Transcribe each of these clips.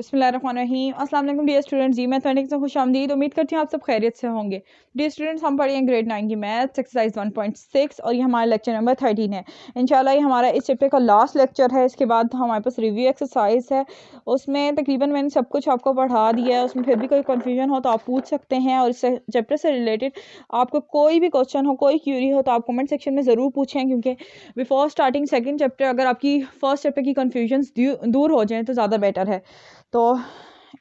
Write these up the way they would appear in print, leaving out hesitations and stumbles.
बिस्मिल्लाहिर्रहमानिर्रहीम। अस्सलाम वालेकुम डियर स्टूडेंट्स, जी मैथमेटिक्स में खुशामदीद। उम्मीद करती हूँ आप सब खैरियत से होंगे। डियर स्टूडेंट्स, हम पढ़े हैं ग्रेड 9 की मैथ्स एक्सरसाइज 1.6 और ये हमारा लेक्चर नंबर 13 है। इंशाल्लाह ये हमारा इस चैप्टर का लास्ट लेक्चर है। इसके बाद हमारे पास रिव्यू एक्सरसाइज है, उसमें तकरीबन मैंने सब कुछ आपको पढ़ा दिया है। उसमें फिर भी कोई कन्फ्यूजन हो तो आप पूछ सकते हैं, और इस चैप्टर से रिलेटेड आपको कोई भी क्वेश्चन हो, कोई क्यूरी हो तो आप कमेंट सेक्शन में ज़रूर पूछें, क्योंकि बिफोर स्टार्टिंग सेकंड चैप्टर अगर आपकी फर्स्ट चैप्टर की कन्फ्यूजन्स दूर हो जाएँ तो ज़्यादा बेटर है। तो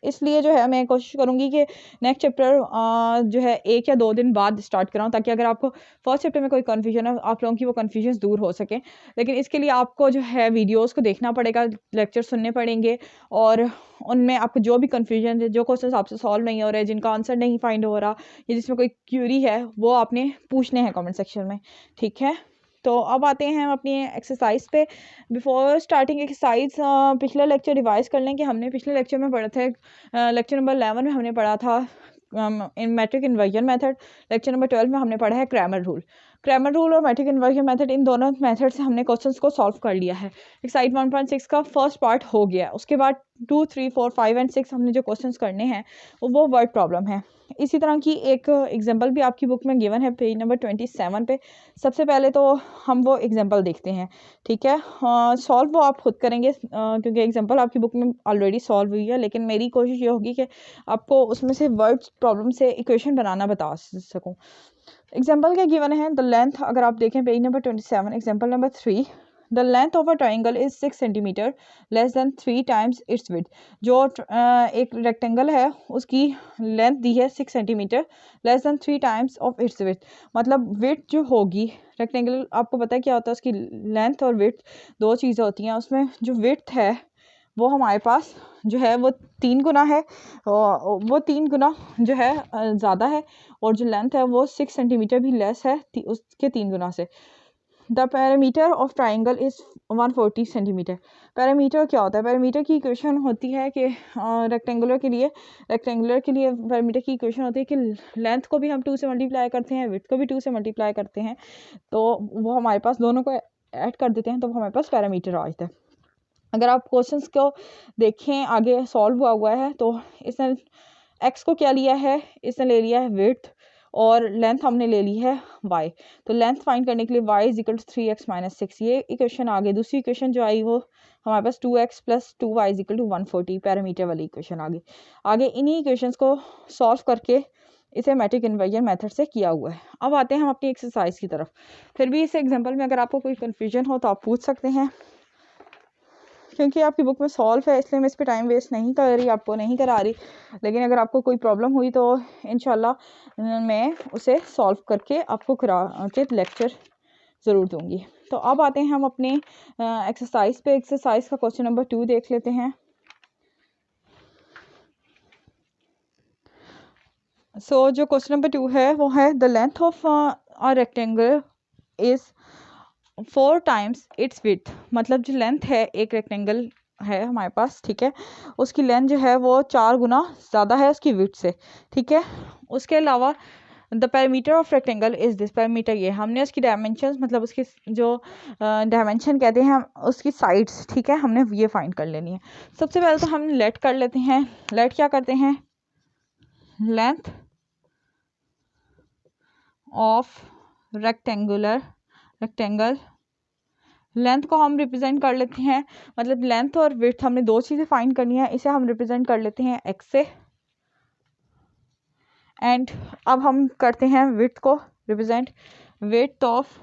इसलिए जो है मैं कोशिश करूँगी कि नेक्स्ट चैप्टर जो है 1 या 2 दिन बाद स्टार्ट कराऊँ, ताकि अगर आपको फर्स्ट चैप्टर में कोई कन्फ्यूजन है आप लोगों की वो कन्फ्यूजन्स दूर हो सके। लेकिन इसके लिए आपको जो है वीडियोस को देखना पड़ेगा, लेक्चर सुनने पड़ेंगे, और उनमें आपको जो भी कन्फ्यूजन है, जो क्वेश्चन आपसे सॉल्व नहीं हो रहे, जिनका आंसर नहीं फाइंड हो रहा या जिसमें कोई क्यूरी है, वो आपने पूछने हैं कमेंट सेक्शन में, ठीक है। तो अब आते हैं हम अपनी एक्सरसाइज पे। बिफोर स्टार्टिंग एक्सरसाइज पिछला लेक्चर रिवाइज कर लें कि हमने पिछले लेक्चर में पढ़ा था। लेक्चर नंबर 11 में हमने पढ़ा था in matrix inversion method. Lecture number 12 में हमने पढ़ा है क्रैमर रूल। क्रैमर रूल और मैट्रिक इन्वर्जन मेथड, इन दोनों मेथड से हमने क्वेश्चंस को सॉल्व कर लिया है। एक्सरसाइज 1.6 का फर्स्ट पार्ट हो गया। उसके बाद 2, 3, 4, 5 एंड 6 हमने जो क्वेश्चंस करने हैं वो वर्ड प्रॉब्लम है। इसी तरह की एक एग्जांपल भी आपकी बुक में गिवन है पेज नंबर 27 पे। सबसे पहले तो हम वो एग्जांपल देखते हैं, ठीक है। सॉल्व वो आप खुद करेंगे, क्योंकि एग्जांपल आपकी बुक में ऑलरेडी सॉल्व हुई है, लेकिन मेरी कोशिश ये होगी कि आपको उसमें से वर्ड प्रॉब्लम से इक्वेशन बनाना बता सकूँ। एग्जाम्पल क्या गिवन है, द लेंथ, अगर आप देखें page number 27, example number 3, the length of a triangle is 6 centimetre less than 3 times it's width. जो एक रेक्टेंगल है उसकी लेंथ दी है 6 centimetre less than 3 times of its width. मतलब विड्थ जो होगी रेक्टेंगल, आपको पता है क्या होता है, उसकी लेंथ और विड्थ दो चीज़ें होती हैं। उसमें जो विड्थ है वो हमारे पास जो है वो 3 गुना है, वो 3 गुना जो है ज़्यादा है, और जो लेंथ है वो 6 सेंटीमीटर भी लेस है उसके 3 गुना से। The parameter of triangle is 140 centimetre. Parameter क्या होता है? पैरामीटर की इक्वेशन होती है कि रेक्टेंगुलर के लिए पैरामीटर की इक्वेशन होती है कि लेंथ को भी हम 2 से मल्टीप्लाई करते हैं, विड्थ को भी 2 से मल्टीप्लाई करते हैं, तो वो हमारे पास दोनों को ऐड कर देते हैं तो हमारे पास पैरामीटर आ जाता है। अगर आप क्वेश्चंस को देखें आगे सॉल्व हुआ है, तो इसने एक्स को क्या लिया है, इसने ले लिया है विड्थ, और लेंथ हमने ले ली है y। तो लेंथ फाइंड करने के लिए y is equal to 3x minus 6, ये इक्वेशन आ गई। दूसरी इक्वेशन जो आई वो हमारे पास 2x plus 2y is equal to 140, parameter वाली इक्वेशन आगे इन्हीं इक्वेशंस को सॉल्व करके इसे मैट्रिक इन्वर्जन मेथड से किया हुआ है। अब आते हैं हम अपनी एक्सरसाइज की तरफ। फिर भी इस एग्जाम्पल में अगर आपको कोई कन्फ्यूजन हो तो आप पूछ सकते हैं, क्योंकि आपकी बुक में सॉल्व है इसलिए मैं इस पर टाइम वेस्ट नहीं कर रही, आपको नहीं करा रही। लेकिन अगर आपको कोई प्रॉब्लम हुई तो इंशाल्लाह मैं उसे सॉल्व करके आपको करा के लेक्चर ज़रूर दूंगी। तो अब आते हैं हम अपने एक्सरसाइज पे। एक्सरसाइज का क्वेश्चन नंबर 2 देख लेते हैं। जो क्वेश्चन नंबर 2 है वो है the length of a rectangle is 4 times it's width. मतलब जो लेंथ है, एक रेक्टेंगल है हमारे पास, ठीक है, उसकी लेंथ जो है वो 4 गुना ज़्यादा है उसकी विड्थ से, ठीक है। उसके अलावा the parameter of rectangle is this. Parameter ये हमने उसकी डायमेंशंस, मतलब उसकी जो डायमेंशन कहते हैं उसकी साइड्स, ठीक है, हमने ये फाइंड कर लेनी है। सबसे पहले तो हम लेट कर लेते हैं। लेट क्या करते हैं, लेंथ ऑफ रेक्टेंगल, लेंथ को हम रिप्रेजेंट कर लेते हैं, मतलब लेंथ और विड्थ हमने दो चीज़ें फाइंड करनी है, इसे हम रिप्रेजेंट कर लेते हैं एक्स से। एंड अब हम करते हैं विड्थ को represent, width of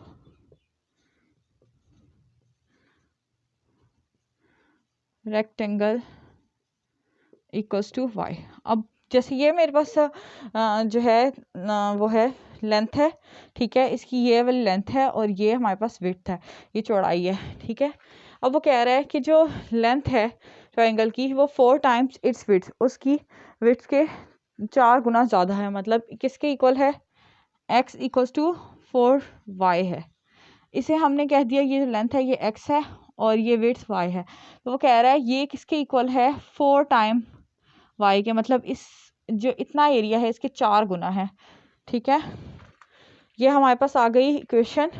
rectangle equals to y. अब जैसे ये मेरे पास जो है वो है लेंथ है, ठीक है, इसकी ये वाली लेंथ है और ये हमारे पास विड्थ है, ये चौड़ाई है, ठीक है। अब वो कह रहा है कि जो लेंथ है ट्रायंगल की वो 4 टाइम्स इट्स विड्थ, उसकी विड्थ के 4 गुना ज़्यादा है। मतलब किसके इक्वल है, x इक्वल्स टू 4y है। इसे हमने कह दिया ये जो लेंथ है ये x है और ये विड्थ y है। तो वो कह रहा है ये किसके इक्वल है, 4 टाइम y के, मतलब इस जो इतना एरिया है इसके 4 गुना है, ठीक है। ये हमारे पास आ गई इक्वेशन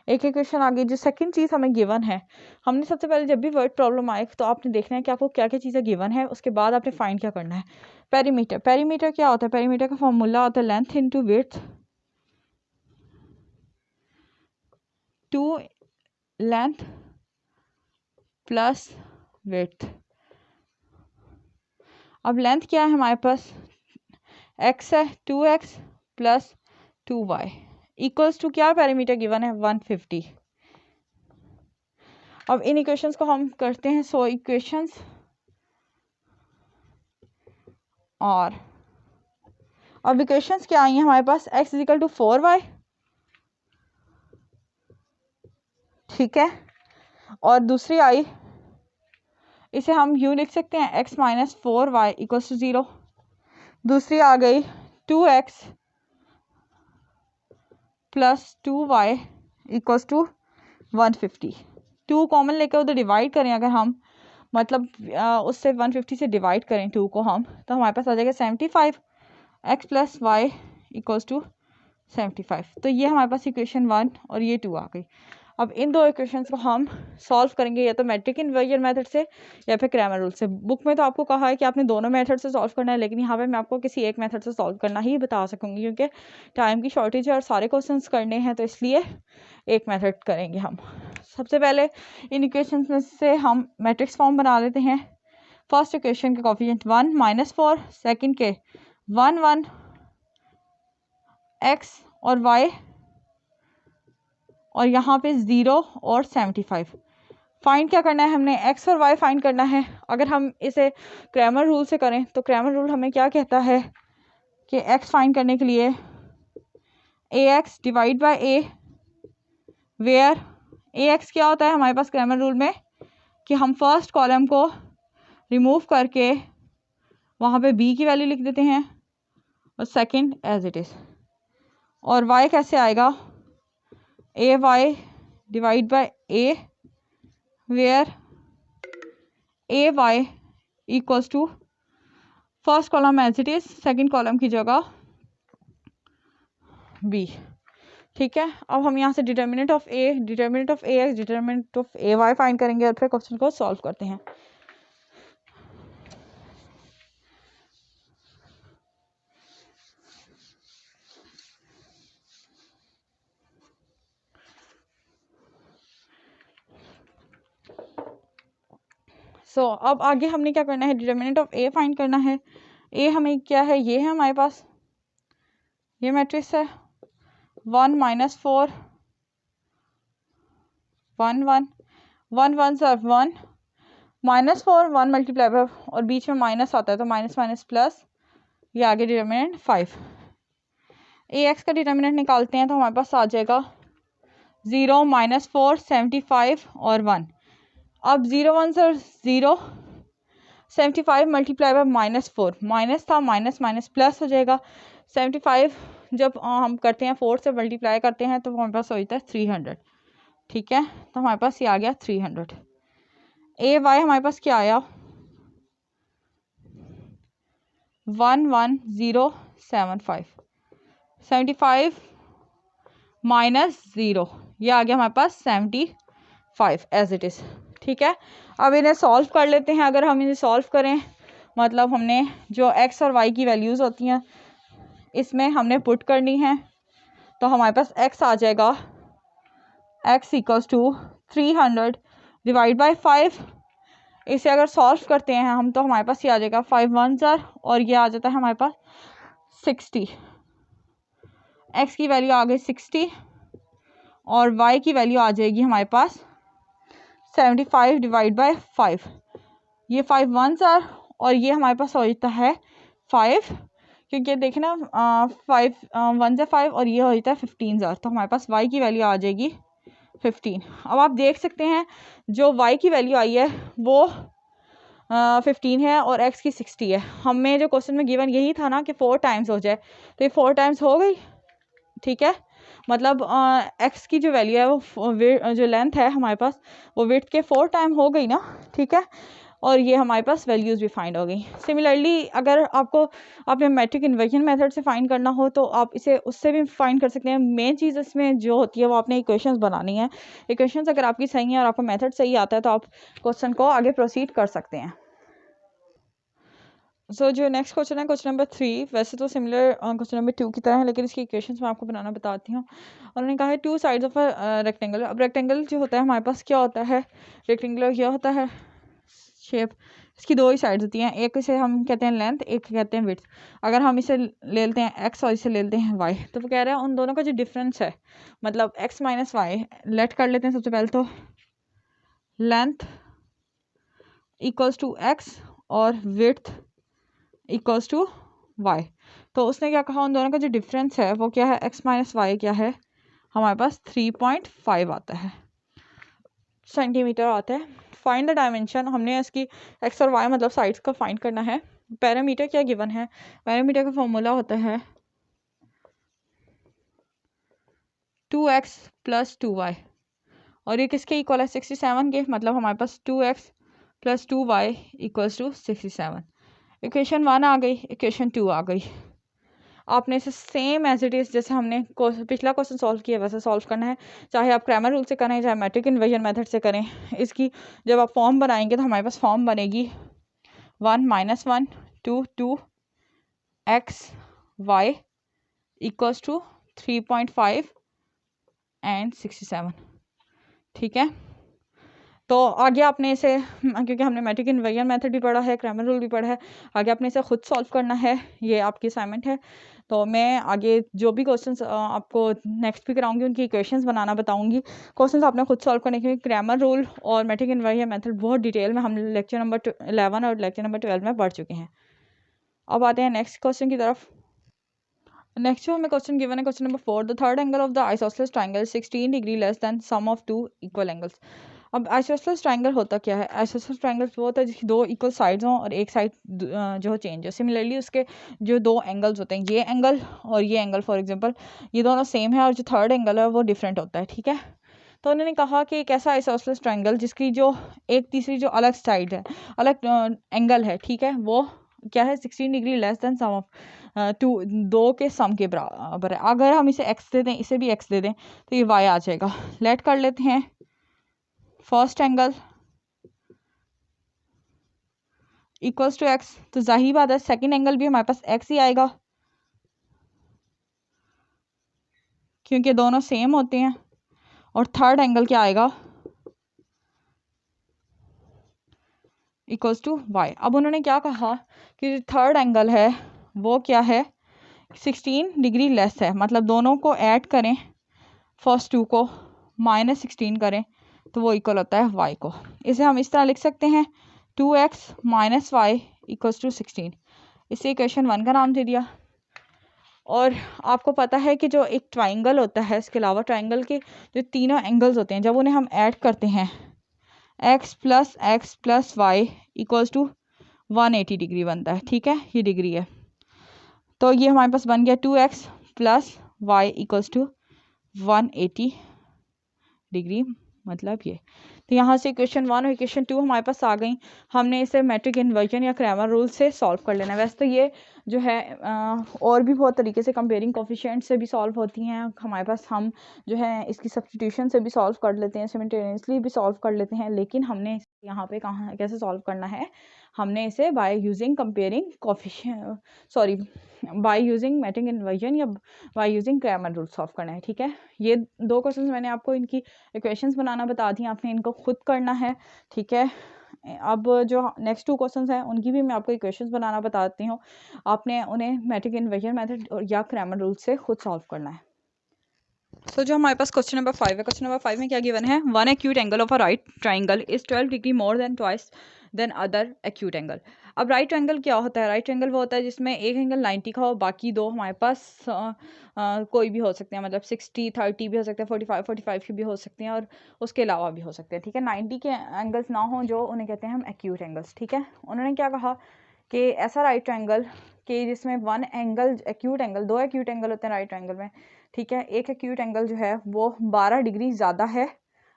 एक इक्वेशन आगे जो सेकंड चीज़ हमें गिवन है, हमने सबसे पहले जब भी वर्ड प्रॉब्लम आए तो आपने देखना है कि आपको क्या क्या चीज़ें गिवन है, उसके बाद आपने फाइंड क्या करना है। पेरीमीटर, पेरीमीटर क्या होता है? पेरीमीटर का फॉर्मूला होता है length into width two length plus width. अब लेंथ क्या है हमारे पास? x है 2x plus 2y equals to क्या पेरीमीटर गिवन है? 150। अब इन इक्वेशंस को हम करते हैं 100 इक्वेशंस और अब इक्वेशंस क्या आई हैं हमारे पास? x इजिकल टू 4y, ठीक है, और दूसरी आई, इसे हम यूँ लिख सकते हैं x minus 4y equals to 0। दूसरी आ गई 2x plus 2y equals to 150। 2 common लेकर उधर डिवाइड करें अगर हम, मतलब उससे 150 से डिवाइड करें 2 को हम, तो हमारे पास आ जाएगा 75 x plus y equals to 75। तो ये हमारे पास इक्वेशन 1 और ये 2 आ गई। अब इन दो इक्वेशंस को हम सॉल्व करेंगे या तो मैट्रिक इन्वर्जन मेथड से या फिर क्रैमर रूल से। बुक में तो आपको कहा है कि आपने दोनों मेथड से सॉल्व करना है, लेकिन यहाँ पे मैं आपको किसी एक मेथड से सॉल्व करना ही बता सकूँगी क्योंकि टाइम की शॉर्टेज है और सारे क्वेश्चंस करने हैं, तो इसलिए एक मेथड करेंगे हम। सबसे पहले इन इक्वेशंस में से हम मैट्रिक्स फॉर्म बना लेते हैं। फर्स्ट इक्वेशन के कोफिशिएंट 1 -4, सेकेंड के 1 1 x और y और यहाँ पे 0 और 75। फाइंड क्या करना है हमने? x और y फाइंड करना है। अगर हम इसे क्रैमर रूल से करें तो क्रैमर रूल हमें क्या कहता है कि x फाइंड करने के लिए ax divide by a, where ax क्या होता है हमारे पास क्रैमर रूल में कि हम फर्स्ट कॉलम को रिमूव करके वहाँ पे b की वैल्यू लिख देते हैं और सेकंड एज इट इज़। और y कैसे आएगा? A Y divide by A, where A Y equals to first column as it is, second column की जगह बी, ठीक है। अब हम यहाँ से determinant of A, determinant of A X, determinant of A Y find करेंगे और फिर क्वेश्चन को सॉल्व करते हैं। सो अब आगे हमने क्या करना है? डिटर्मिनेंट ऑफ ए फाइंड करना है। ए हमें क्या है? ये है हमारे पास, ये मैट्रिक्स है 1 -4 1 1 1 1 सर 1 -4 1 मल्टीप्लाई बाय और बीच में माइनस आता है तो माइनस माइनस प्लस, ये आगे डिटर्मिनेंट 5। ए एक्स का डिटर्मिनेंट निकालते हैं तो हमारे पास आ जाएगा 0 -4 75 और 1। अब 0 1 सर 0, 75 मल्टीप्लाई बाय -4, माइनस था माइनस माइनस प्लस हो जाएगा। 75 जब हम करते हैं 4 से मल्टीप्लाई करते हैं तो हमारे पास हो जाता है 300, ठीक है। तो हमारे पास ये आ गया 300। ए वाई हमारे पास क्या आया? 11075, 75 माइनस 0, ये आ गया हमारे पास 75 एज इट इज़, ठीक है। अब इन्हें सॉल्व कर लेते हैं। अगर हम इन्हें सॉल्व करें मतलब हमने जो x और y की वैल्यूज़ होती हैं इसमें हमने पुट करनी है, तो हमारे पास x आ जाएगा x equals to 300 divide by 5। इसे अगर सॉल्व करते हैं हम तो हमारे पास ये आ जाएगा 5 1 ज़र और ये आ जाता है हमारे पास 60। x की वैल्यू आ गई 60 और y की वैल्यू आ जाएगी हमारे पास 75 डिवाइड बाय 5। ये 5 1 ज़र और ये हमारे पास हो जाता है 5, क्योंकि देखें ना 5 1 ज़ा 5 और ये हो जाता है 15 ज़र, तो हमारे पास y की वैल्यू आ जाएगी 15। अब आप देख सकते हैं जो y की वैल्यू आई है वो 15 है और x की 60 है। हमें जो क्वेश्चन में गिवन यही था ना कि 4 टाइम्स हो जाए, तो ये 4 टाइम्स हो गई, ठीक है। मतलब x की जो वैल्यू है वो जो लेंथ है हमारे पास वो विड्थ के 4 टाइम हो गई ना, ठीक है। और ये हमारे पास वैल्यूज़ भी फाइंड हो गई। सिमिलरली अगर आपने मैट्रिक इन्वर्जन मेथड से फाइंड करना हो तो आप इसे उससे भी फाइंड कर सकते हैं। मेन चीज़ इसमें जो होती है वो आपने इक्वेशंस बनानी है। इक्वेशंस अगर आपकी सही है और आपका मेथड सही आता है तो आप क्वेश्चन को आगे प्रोसीड कर सकते हैं। जो नेक्स्ट क्वेश्चन है क्वेश्चन नंबर 3, वैसे तो सिमिलर क्वेश्चन नंबर 2 की तरह है, लेकिन इसकी इक्वेशंस मैं आपको बनाना बताती हूँ। उन्होंने कहा है 2 साइड्स ऑफ अ रेक्टेंगल। अब रेक्टेंगल जो होता है हमारे पास क्या होता है, रेक्टेंगुलर क्या होता है शेप, इसकी 2 ही साइड्स होती हैं, एक इसे हम कहते हैं लेंथ, एक कहते हैं विड्थ। अगर हम इसे ले लेते हैं x और इसे ले लेते हैं y, तो वो कह रहे हैं उन दोनों का जो डिफरेंस है, मतलब x माइनस वाई लेट कर लेते हैं। सबसे पहले तो लेंथ इक्वल्स टू x और विड्थ इक्वल्स टू वाई। तो उसने क्या कहा, उन दोनों का जो डिफरेंस है वो क्या है, x माइनस वाई क्या है हमारे पास 3.5 आता है, सेंटीमीटर आता है। फाइंड द डायमेंशन, हमने इसकी x और y मतलब साइड्स का फाइंड करना है। पैरामीटर क्या गिवन है, पैरामीटर का फॉर्मूला होता है 2x प्लस 2y, और ये किसके इक्वल है 67 के, मतलब हमारे पास 2x plus 2y equals to 67। Equation 1 आ गई, इक्वेशन 2 आ गई। आपने इसे सेम एज इट इज़ जैसे हमने पिछला क्वेश्चन सॉल्व किया वैसे सॉल्व करना है, चाहे आप क्रैमर रूल से करें चाहे मैट्रिक इन्वर्जन मेथड से करें। इसकी जब आप फॉर्म बनाएंगे तो हमारे पास फॉर्म बनेगी 1 minus 1 2 x y equals to 3.5 and 67। ठीक है, तो आगे आपने इसे, क्योंकि हमने मैट्रिक इन्वर्जन मेथड भी पढ़ा है, क्रैमर रूल भी पढ़ा है, आगे आपने इसे खुद सॉल्व करना है, ये आपकी असाइनमेंट है। तो मैं आगे जो भी क्वेश्चंस आपको नेक्स्ट भी कराऊंगी उनकी इक्वेशंस बनाना बताऊंगी। क्वेश्चंस आपने खुद सॉल्व करने के, क्रैमर रूल और मैट्रिक इन्वर्जन मेथड बहुत डिटेल में हम लेक्चर नंबर 11 और लेक्चर नंबर 12 में पढ़ चुके हैं। अब आते हैं नेक्स्ट क्वेश्चन की तरफ। नेक्स्ट जो हमें क्वेश्चन गिवन है question number 4, the third angle of the isosceles triangle 16 degree less than sum of 2 equal angles. अब आइसोसेलेस ट्रायंगल होता क्या है, आइसोसेलेस ट्रायंगल वो होता है जिसकी 2 इक्वल साइड्स हों और एक साइड जो चेंज हो। सिमिलरली उसके जो 2 एंगल्स होते हैं, ये एंगल और ये एंगल फॉर एग्जांपल, ये दोनों सेम है और जो थर्ड एंगल है वो डिफरेंट होता है। ठीक है, तो उन्होंने कहा कि एक ऐसा आइसोसेलेस ट्रायंगल जिसकी जो एक तीसरी जो अलग साइड है, अलग एंगल है, ठीक है, वो क्या है 16 degree less than sum of 2 के सम के बराबर है। अगर हम इसे x दे दें, इसे भी x दे दें, तो ये y आ जाएगा। लेट कर लेते हैं first angle equals to x, तो जाहिर बात है सेकंड एंगल भी हमारे पास x ही आएगा क्योंकि दोनों सेम होते हैं। और थर्ड एंगल क्या आएगा, इक्वल्स टू y। अब उन्होंने क्या कहा कि थर्ड एंगल है वो क्या है 16 डिग्री लेस है, मतलब दोनों को ऐड करें, फर्स्ट 2 को माइनस 16 करें तो वो इक्वल होता है y को। इसे हम इस तरह लिख सकते हैं 2x minus Y equals to 16। इसे इक्वेशन 1 का नाम दे दिया। और आपको पता है कि जो एक ट्राइंगल होता है, इसके अलावा ट्राइंगल के जो तीनों एंगल्स होते हैं, जब उन्हें हम ऐड करते हैं x plus y equals to 180 degree बनता है। ठीक है, ये डिग्री है, तो ये हमारे पास बन गया 2x plus y equals to 180 degree, मतलब ये। तो यहाँ से इक्वेशन 1 और इक्वेशन 2 हमारे पास आ गई। हमने इसे मैट्रिक इन्वर्जन या क्रैमर रूल से सॉल्व कर लेना है। वैसे तो ये जो है और भी बहुत तरीके से कंपेयरिंग कोफिशिएंट से भी सॉल्व होती हैं हमारे पास, हम जो है इसकी सब्स्टिट्यूशन से भी सॉल्व कर लेते हैं, सिमिल्टेनियसली भी सॉल्व कर लेते हैं, लेकिन हमने यहाँ पे कहाँ कैसे सॉल्व करना है, हमने इसे by using comparing coefficient, sorry by using matrix inversion या by using Cramer rule solve करना है। ठीक है, ये 2 क्वेश्चंस मैंने आपको इनकी इक्वेशंस बनाना बता दी, आपने इनको खुद करना है। ठीक है, अब जो नेक्स्ट 2 क्वेश्चंस हैं उनकी भी मैं आपको इक्वेशंस बनाना बताती हूँ, आपने उन्हें मैट्रिक इन्वर्जन मेथड या क्रैमर रूल से खुद सॉल्व करना है। तो जो हमारे पास क्वेश्चन नंबर 5 है, क्वेश्चन नंबर 5 में क्या गिवन है, one acute angle of a right triangle is 12 degree more than twice than other acute angle. अब राइट ट्राइंगल क्या होता है, राइट ट्राइंगल वो होता है जिसमें एक एंगल 90 का हो, बाकी 2 हमारे पास कोई भी हो सकते हैं, मतलब 60 30 भी हो सकते हैं, 45 की भी हो सकते हैं और उसके अलावा भी हो सकते हैं। ठीक है, 90 के एंगल्स ना हो जो, उन्हें कहते हैं हम एक्यूट एंगल्स। ठीक है, उन्होंने क्या कहा कि ऐसा राइट ट्राइंगल कि जिसमें one angle acute angle, 2 acute angle होते हैं राइट ट्राइंगल में। ठीक है, एक एक्यूट एंगल जो है वो 12 डिग्री ज़्यादा है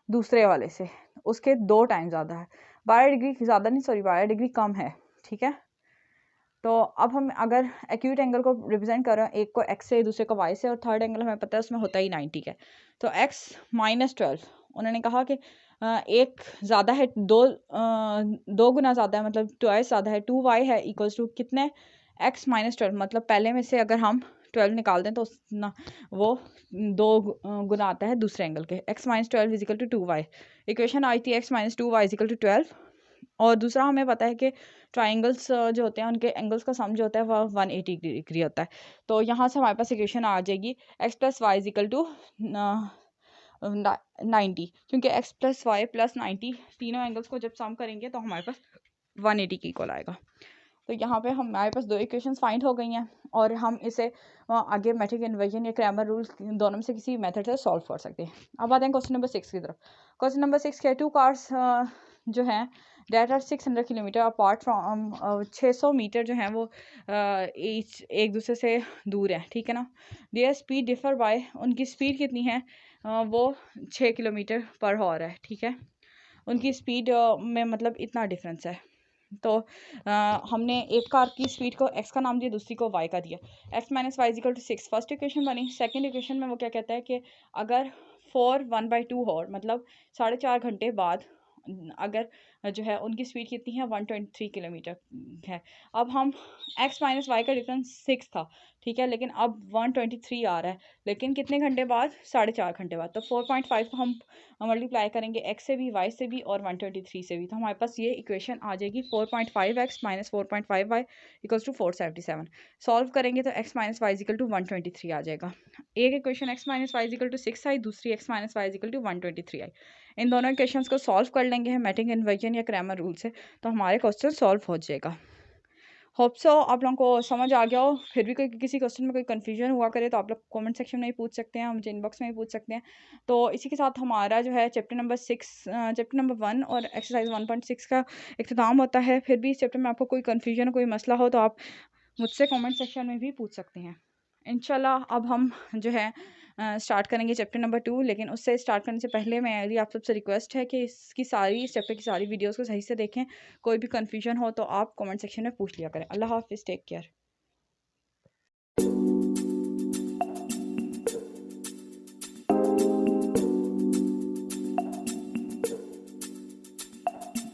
दूसरे वाले से, उसके 2 टाइम ज़्यादा है, 12 डिग्री ज़्यादा नहीं, सॉरी 12 डिग्री कम है, ठीक है। तो अब हम अगर एक्यूट एंगल को रिप्रेजेंट कर रहे हैं, एक को x से दूसरे को y से, और थर्ड एंगल हमें पता है उसमें होता ही 90 है, तो x माइनस 12, उन्होंने कहा कि एक ज़्यादा है, दो गुना ज़्यादा है, मतलब 2x ज़्यादा है, 2y है इक्वल्स टू कितने, x माइनस 12, मतलब पहले में से अगर हम 12 निकाल दें तो ना वो 2 गुना आता है दूसरे एंगल के, x minus 12 equal to 2y। Equation आई थी x minus 2y is equal to 12। और दूसरा हमें पता है कि ट्राइंगल्स जो होते हैं उनके एंगल्स का सम जो होता है वह 180 डिग्री होता है। तो यहाँ से हमारे पास इक्वेशन आ जाएगी x plus y is equal to 90, क्योंकि x प्लस वाई प्लस 90 तीनों एंगल्स को जब सम करेंगे तो हमारे पास 180 की इक्वल आएगा। तो यहाँ पे हमारे पास दो इक्वेशंस फाइंड हो गई हैं और हम इसे आगे मैट्रिक इन्वर्जन या क्रैमर रूल दोनों में से किसी मेथड से सॉल्व कर सकते हैं। अब आते हैं क्वेश्चन नंबर 6 की तरफ। क्वेश्चन नंबर 6 क्या है, 2 कार्स जो हैं that are 600 kilometre apart from 600 metre जो हैं वो एक दूसरे से दूर हैं, ठीक है ना। देयर स्पीड डिफर बाय, उनकी स्पीड कितनी है, वो 6 किलोमीटर पर हॉर है, ठीक है। उनकी स्पीड में मतलब इतना डिफरेंस है। तो हमने एक कार की स्पीड को x का नाम दिया, दूसरी को y का दिया। x minus y is equal to 6 first equation बनी। सेकंड इक्वेशन में वो क्या कहता है कि अगर 4 1/2 और मतलब 4.5 घंटे बाद अगर जो है उनकी स्पीड कितनी है 123 किलोमीटर है। अब हम x माइनस वाई का डिफरेंस 6 था, ठीक है, लेकिन अब 123 आ रहा है, लेकिन कितने घंटे बाद, 4.5 घंटे बाद। तो 4.5 को हम मल्टीप्लाई करेंगे x से भी, y से भी और 123 से भी, तो हमारे पास ये इक्वेशन आ जाएगी 4.5x minus 4.5y equals to 477। Solve करेंगे तो x minus y is equal to 123 आ जाएगा। एक equation x minus y is equal to 6 आई, दूसरी x minus y is equal to 123 आई। इन दोनों इक्वेशंस को सॉल्व कर लेंगे हम मैट्रिक इन्वर्जन या क्रैमर रूल से, तो हमारे क्वेश्चन सॉल्व हो जाएगा। होप सो आप लोगों को समझ आ गया हो। फिर भी कोई किसी क्वेश्चन में कोई कन्फ्यूजन हुआ करे तो आप लोग कमेंट सेक्शन में ही पूछ सकते हैं, मुझे इनबॉक्स में भी पूछ सकते हैं। तो इसी के साथ हमारा जो है चैप्टर नंबर 1 और एक्सरसाइज 1.6 का इख्तिताम होता है। फिर भी इस चैप्टर में आपको कोई कन्फ्यूजन, कोई मसला हो तो आप मुझसे कमेंट सेक्शन में भी पूछ सकते हैं। इंशाल्लाह अब हम जो है स्टार्ट करेंगे चैप्टर नंबर 2, लेकिन उससे स्टार्ट करने से पहले मेरी आप सबसे रिक्वेस्ट है कि इस चैप्टर की सारी वीडियोस को सही से देखें। कोई भी कन्फ्यूजन हो तो आप कमेंट सेक्शन में पूछ लिया करें। अल्लाह हाफिज़, टेक केयर।